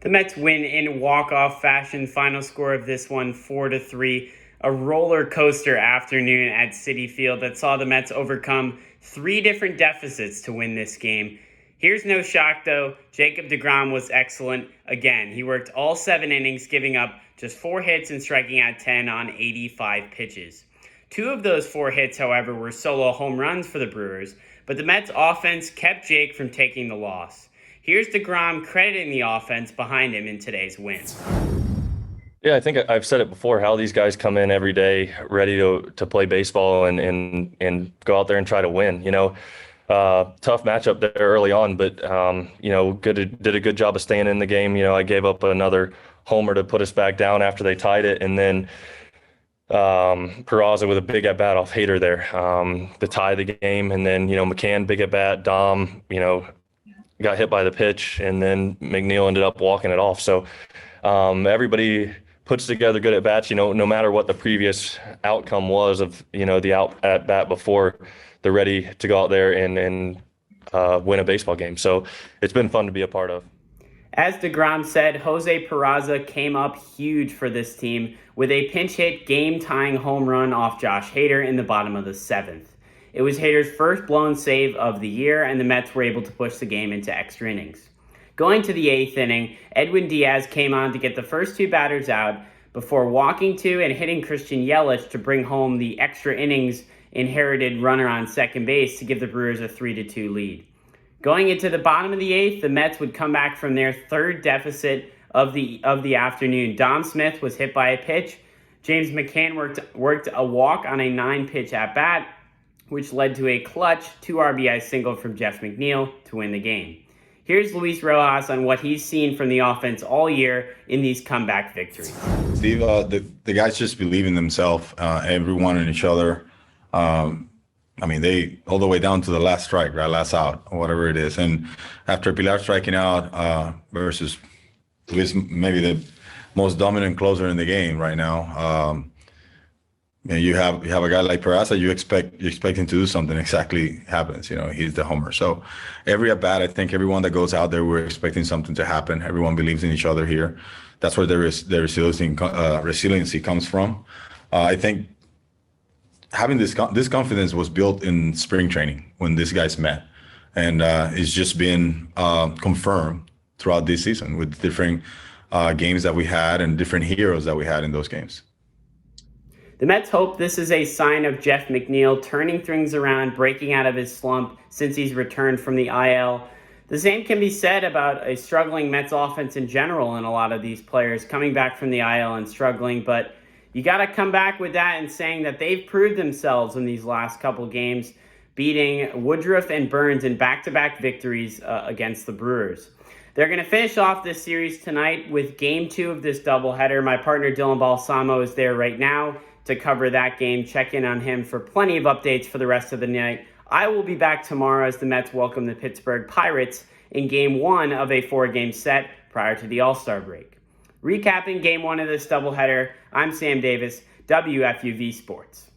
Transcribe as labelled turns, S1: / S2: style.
S1: The Mets win in walk-off fashion. Final score of this one, 4-3. A roller coaster afternoon at Citi Field that saw the Mets overcome 3 different deficits to win this game. Here's no shock, though. Jacob DeGrom was excellent. Again, he worked all 7 innings, giving up just 4 hits and striking out 10 on 85 pitches. 2 of those 4 hits, however, were solo home runs for the Brewers, but the Mets offense kept Jake from taking the loss. Here's DeGrom crediting the offense behind him in today's win.
S2: Yeah, I think I've said it before, how these guys come in every day ready to play baseball and go out there and try to win. Tough matchup there early on, but did a good job of staying in the game. I gave up another homer to put us back down after they tied it, and then Peraza with a big at bat off Hader there to tie the game, and then McCann big at bat, Dom got hit by the pitch, and then McNeil ended up walking it off. So everybody puts together good at bats, no matter what the previous outcome was of, the out at bat before. They're ready to go out there and win a baseball game. So it's been fun to be a part of.
S1: As DeGrom said, Jose Peraza came up huge for this team with a pinch hit game-tying home run off Josh Hader in the bottom of the 7th. It was Hader's first blown save of the year, and the Mets were able to push the game into extra innings. Going to the 8th inning, Edwin Diaz came on to get the first 2 batters out before walking to and hitting Christian Yelich to bring home the extra innings inherited runner on second base to give the Brewers a 3-2 lead. Going into the bottom of the 8th, the Mets would come back from their 3rd deficit of the afternoon. Dom Smith was hit by a pitch. James McCann worked a walk on a 9-pitch at-bat, which led to a clutch 2 RBI single from Jeff McNeil to win the game. Here's Luis Rojas on what he's seen from the offense all year in these comeback victories.
S3: Steve, the guys just believe in themselves, everyone and each other. They all the way down to the last strike, right, last out, or whatever it is. And after Pilar striking out versus Luis, maybe the most dominant closer in the game right now. You have a guy like Peraza, you expect him to do something. Exactly happens. He's the homer. So every at bat, I think everyone that goes out there, we're expecting something to happen. Everyone believes in each other here. That's where the resiliency comes from. I think having this confidence was built in spring training when these guys met, and it's just been confirmed throughout this season with different games that we had and different heroes that we had in those games.
S1: The Mets hope this is a sign of Jeff McNeil turning things around, breaking out of his slump since he's returned from the IL. The same can be said about a struggling Mets offense in general, and a lot of these players coming back from the IL and struggling, but you got to come back with that and saying that they've proved themselves in these last couple games, beating Woodruff and Burns in back-to-back victories against the Brewers. They're going to finish off this series tonight with Game 2 of this doubleheader. My partner Dylan Balsamo is there right now to cover that game. Check in on him for plenty of updates for the rest of the night. I will be back tomorrow as the Mets welcome the Pittsburgh Pirates in Game 1 of a 4-game set prior to the All-Star break. Recapping Game 1 of this doubleheader, I'm Sam Davis, WFUV Sports.